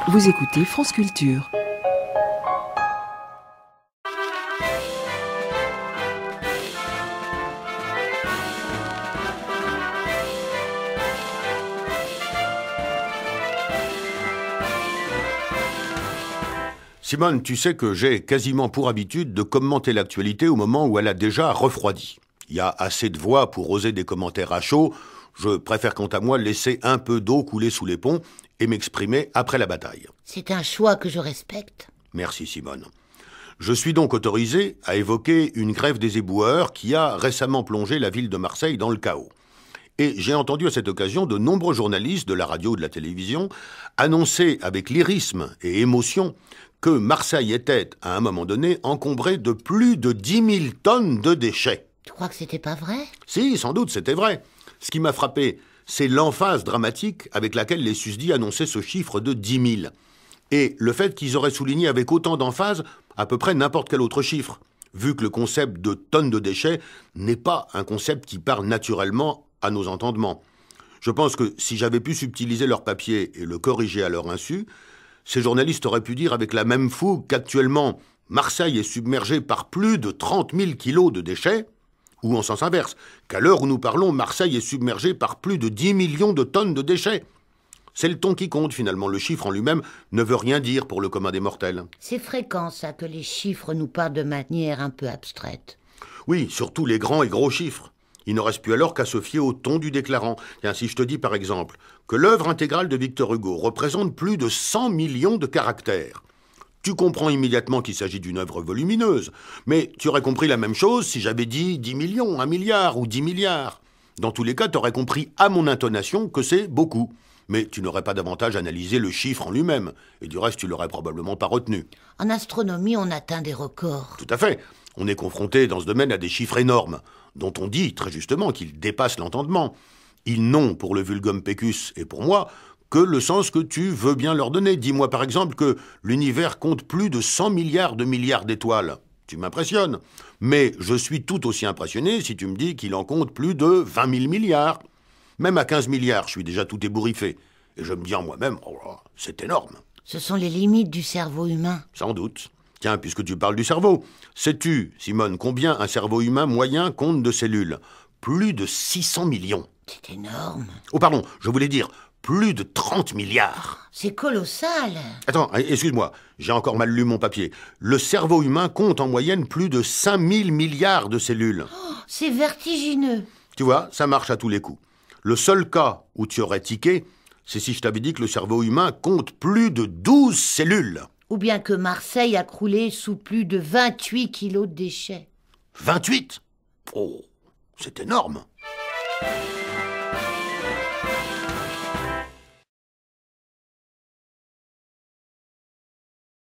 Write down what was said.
Vous écoutez France Culture. Simone, tu sais que j'ai quasiment pour habitude de commenter l'actualité au moment où elle a déjà refroidi. Il y a assez de voix pour oser des commentaires à chaud. Je préfère quant à moi laisser un peu d'eau couler sous les ponts et m'exprimer après la bataille. C'est un choix que je respecte. Merci Simone. Je suis donc autorisé à évoquer une grève des éboueurs qui a récemment plongé la ville de Marseille dans le chaos. Et j'ai entendu à cette occasion de nombreux journalistes de la radio et de la télévision annoncer avec lyrisme et émotion que Marseille était, à un moment donné, encombrée de plus de 10 000 tonnes de déchets. Tu crois que c'était pas vrai? Si, sans doute, c'était vrai. Ce qui m'a frappé, c'est l'emphase dramatique avec laquelle les susdits annonçaient ce chiffre de 10 000. Et le fait qu'ils auraient souligné avec autant d'emphase à peu près n'importe quel autre chiffre, vu que le concept de tonnes de déchets n'est pas un concept qui parle naturellement à nos entendements. Je pense que si j'avais pu subtiliser leur papier et le corriger à leur insu, ces journalistes auraient pu dire avec la même fougue qu'actuellement, Marseille est submergée par plus de 30 000 kilos de déchets, ou en sens inverse, qu'à l'heure où nous parlons, Marseille est submergée par plus de 10 millions de tonnes de déchets. C'est le ton qui compte, finalement. Le chiffre en lui-même ne veut rien dire pour le commun des mortels. C'est fréquent, ça, que les chiffres nous parlent de manière un peu abstraite. Oui, surtout les grands et gros chiffres. Il ne reste plus alors qu'à se fier au ton du déclarant. Tiens, si je te dis par exemple que l'œuvre intégrale de Victor Hugo représente plus de 100 millions de caractères, tu comprends immédiatement qu'il s'agit d'une œuvre volumineuse. Mais tu aurais compris la même chose si j'avais dit 10 millions, 1 milliard ou 10 milliards. Dans tous les cas, tu aurais compris à mon intonation que c'est beaucoup. Mais tu n'aurais pas davantage analysé le chiffre en lui-même. Et du reste, tu l'aurais probablement pas retenu. En astronomie, on atteint des records. Tout à fait. On est confronté dans ce domaine à des chiffres énormes, dont on dit très justement qu'ils dépassent l'entendement. Ils n'ont, pour le vulgum pecus et pour moi, que le sens que tu veux bien leur donner. Dis-moi par exemple que l'univers compte plus de 100 milliards d'étoiles. Tu m'impressionnes. Mais je suis tout aussi impressionné si tu me dis qu'il en compte plus de 20 000 milliards. Même à 15 milliards, je suis déjà tout ébouriffé. Et je me dis en moi-même, oh là, c'est énorme. Ce sont les limites du cerveau humain. Sans doute. Tiens, puisque tu parles du cerveau, sais-tu, Simone, combien un cerveau humain moyen compte de cellules? Plus de 600 millions. C'est énorme. Oh pardon, je voulais dire plus de 30 milliards. C'est colossal. Attends, excuse-moi, j'ai encore mal lu mon papier. Le cerveau humain compte en moyenne plus de 5000 milliards de cellules. Oh, c'est vertigineux. Tu vois, ça marche à tous les coups. Le seul cas où tu aurais tiqué, c'est si je t'avais dit que le cerveau humain compte plus de 12 cellules. Ou bien que Marseille a croulé sous plus de 28 kilos de déchets. 28 ? Oh, c'est énorme.